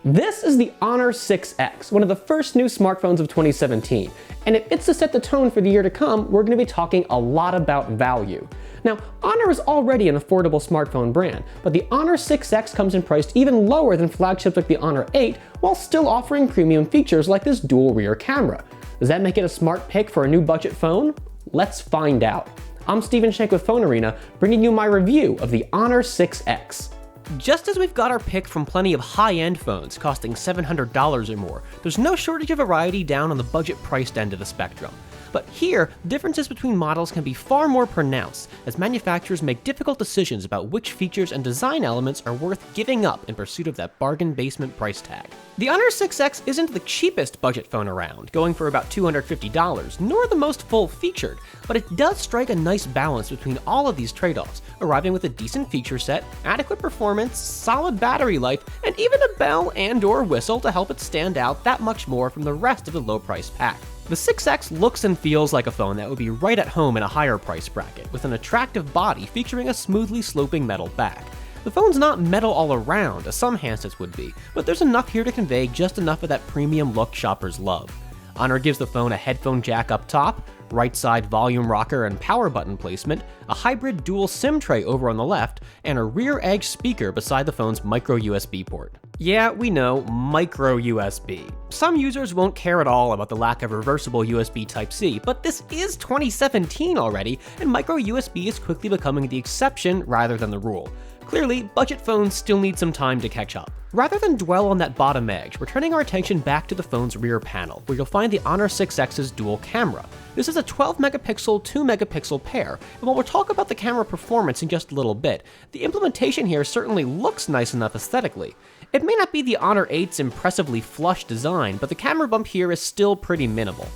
This is the Honor 6X, one of the first new smartphones of 2017, and if it's to set the tone for the year to come, we're going to be talking a lot about value. Now, Honor is already an affordable smartphone brand, but the Honor 6X comes in priced even lower than flagships like the Honor 8, while still offering premium features like this dual rear camera. Does that make it a smart pick for a new budget phone? Let's find out. I'm Steven Shank with PhoneArena, bringing you my review of the Honor 6X. Just as we've got our pick from plenty of high-end phones costing $700 or more, there's no shortage of variety down on the budget-priced end of the spectrum. But here, differences between models can be far more pronounced, as manufacturers make difficult decisions about which features and design elements are worth giving up in pursuit of that bargain basement price tag. The Honor 6X isn't the cheapest budget phone around, going for about $250, nor the most full-featured, but it does strike a nice balance between all of these trade-offs, arriving with a decent feature set, adequate performance, solid battery life, and even a bell and/or whistle to help it stand out that much more from the rest of the low-price pack. The 6X looks and feels like a phone that would be right at home in a higher price bracket, with an attractive body featuring a smoothly sloping metal back. The phone's not metal all around, as some handsets would be, but there's enough here to convey just enough of that premium look shoppers love. Honor gives the phone a headphone jack up top, right side volume rocker and power button placement, a hybrid dual SIM tray over on the left, and a rear edge speaker beside the phone's micro USB port. Yeah, we know, micro USB. Some users won't care at all about the lack of reversible USB Type-C, but this is 2017 already, and micro USB is quickly becoming the exception rather than the rule. Clearly, budget phones still need some time to catch up. Rather than dwell on that bottom edge, we're turning our attention back to the phone's rear panel, where you'll find the Honor 6X's dual camera. This is a 12-megapixel, 2-megapixel pair, and while we'll talk about the camera performance in just a little bit, the implementation here certainly looks nice enough aesthetically. It may not be the Honor 8's impressively flush design, but the camera bump here is still pretty minimal.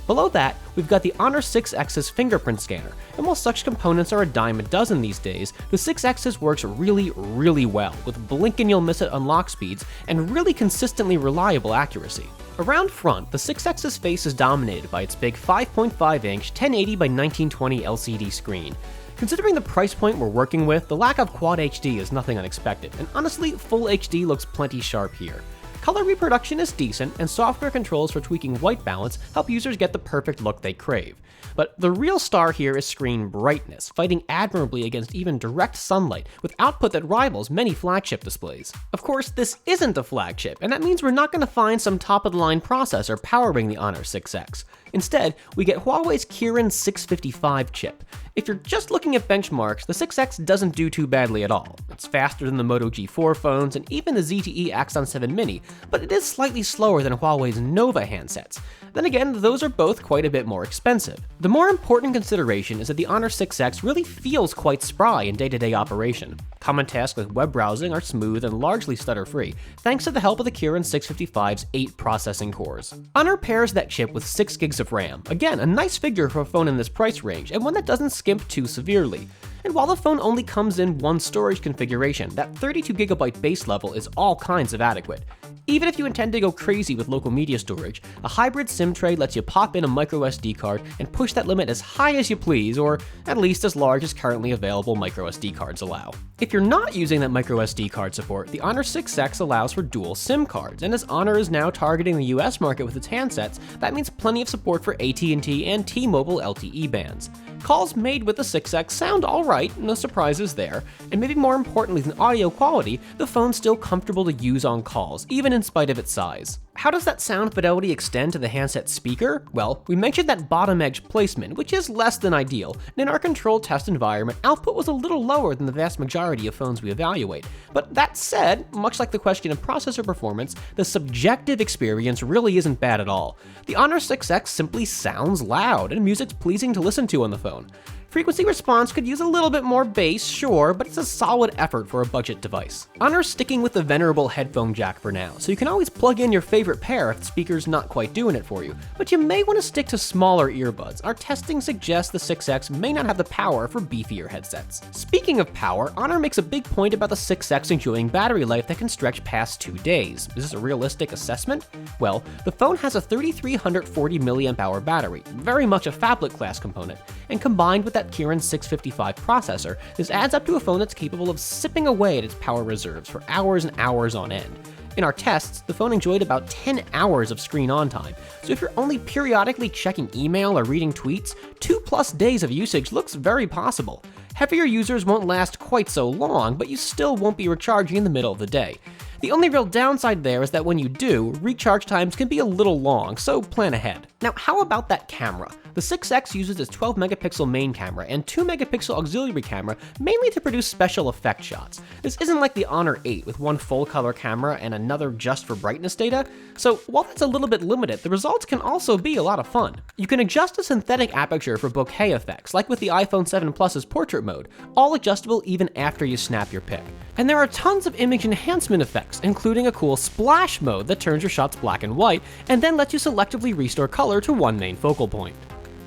Below that, we've got the Honor 6X's fingerprint scanner, and while such components are a dime a dozen these days, the 6X's works really well, with blink and you'll miss it unlock speeds and really consistently reliable accuracy. Around front, the 6X's face is dominated by its big 5.5-inch 1080 by 1920 LCD screen. Considering the price point we're working with, the lack of Quad HD is nothing unexpected, and honestly, Full HD looks plenty sharp here. Color reproduction is decent, and software controls for tweaking white balance help users get the perfect look they crave. But the real star here is screen brightness, fighting admirably against even direct sunlight, with output that rivals many flagship displays. Of course, this isn't a flagship, and that means we're not going to find some top-of-the-line processor powering the Honor 6X. Instead, we get Huawei's Kirin 655 chip. If you're just looking at benchmarks, the 6X doesn't do too badly at all. It's faster than the Moto G4 phones and even the ZTE Axon 7 Mini, but it is slightly slower than Huawei's Nova handsets. Then again, those are both quite a bit more expensive. The more important consideration is that the Honor 6X really feels quite spry in day-to-day operation. Common tasks like web browsing are smooth and largely stutter-free, thanks to the help of the Kirin 655's 8 processing cores. Honor pairs that chip with 6 gigs of RAM, again, a nice figure for a phone in this price range, and one that doesn't skimp too severely. And while the phone only comes in one storage configuration, that 32GB base level is all kinds of adequate. Even if you intend to go crazy with local media storage, a hybrid SIM tray lets you pop in a microSD card and push that limit as high as you please, or at least as large as currently available microSD cards allow. If you're not using that microSD card support, the Honor 6X allows for dual SIM cards, and as Honor is now targeting the US market with its handsets, that means plenty of support for AT&T and T-Mobile LTE bands. Calls made with the 6X sound alright, no surprises there, and maybe more importantly than audio quality, the phone's still comfortable to use on calls, even in spite of its size. How does that sound fidelity extend to the handset speaker? Well, we mentioned that bottom edge placement, which is less than ideal, and in our controlled test environment, output was a little lower than the vast majority of phones we evaluate. But that said, much like the question of processor performance, the subjective experience really isn't bad at all. The Honor 6X simply sounds loud, and music's pleasing to listen to on the phone. Frequency response could use a little bit more bass, sure, but it's a solid effort for a budget device. Honor's sticking with the venerable headphone jack for now, so you can always plug in your favorite pair if the speaker's not quite doing it for you, but you may want to stick to smaller earbuds. Our testing suggests the 6X may not have the power for beefier headsets. Speaking of power, Honor makes a big point about the 6X enjoying battery life that can stretch past 2 days. Is this a realistic assessment? Well, the phone has a 3340 mAh battery, very much a phablet class component, and combined with that Kirin 655 processor, this adds up to a phone that's capable of sipping away at its power reserves for hours and hours on end. In our tests, the phone enjoyed about 10 hours of screen on time, so if you're only periodically checking email or reading tweets, 2+ days of usage looks very possible. Heavier users won't last quite so long, but you still won't be recharging in the middle of the day. The only real downside there is that when you do, recharge times can be a little long, so plan ahead. Now, how about that camera? The 6X uses its 12-megapixel main camera and 2-megapixel auxiliary camera mainly to produce special effect shots. This isn't like the Honor 8 with one full-color camera and another just for brightness data, so while that's a little bit limited, the results can also be a lot of fun. You can adjust a synthetic aperture for bokeh effects, like with the iPhone 7 Plus's portrait mode, all adjustable even after you snap your pic. And there are tons of image enhancement effects, including a cool splash mode that turns your shots black and white, and then lets you selectively restore color to one main focal point.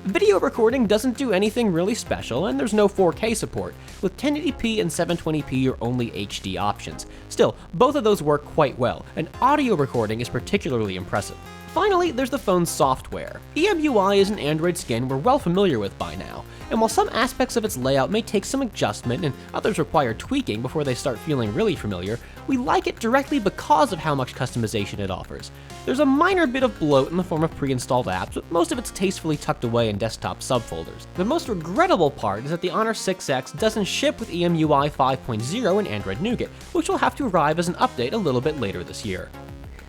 Video recording doesn't do anything really special, and there's no 4K support, with 1080p and 720p your only HD options. Still, both of those work quite well, and audio recording is particularly impressive. Finally, there's the phone's software. EMUI is an Android skin we're well familiar with by now, and while some aspects of its layout may take some adjustment and others require tweaking before they start feeling really familiar, we like it directly because of how much customization it offers. There's a minor bit of bloat in the form of pre-installed apps, but most of it's tastefully tucked away in desktop subfolders. The most regrettable part is that the Honor 6X doesn't ship with EMUI 5.0 and Android Nougat, which will have to arrive as an update a little bit later this year.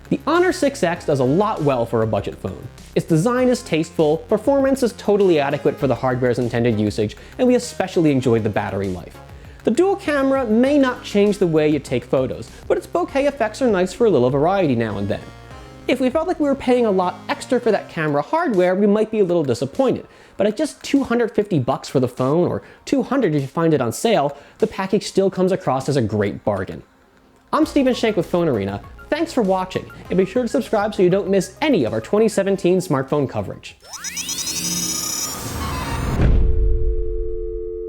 The Honor 6X does a lot well for a budget phone. Its design is tasteful, performance is totally adequate for the hardware's intended usage, and we especially enjoyed the battery life. The dual camera may not change the way you take photos, but its bokeh effects are nice for a little variety now and then. If we felt like we were paying a lot extra for that camera hardware, we might be a little disappointed, but at just $250 for the phone, or $200 if you find it on sale, the package still comes across as a great bargain. I'm Stephen Shank with PhoneArena. Thanks for watching, and be sure to subscribe so you don't miss any of our 2017 smartphone coverage.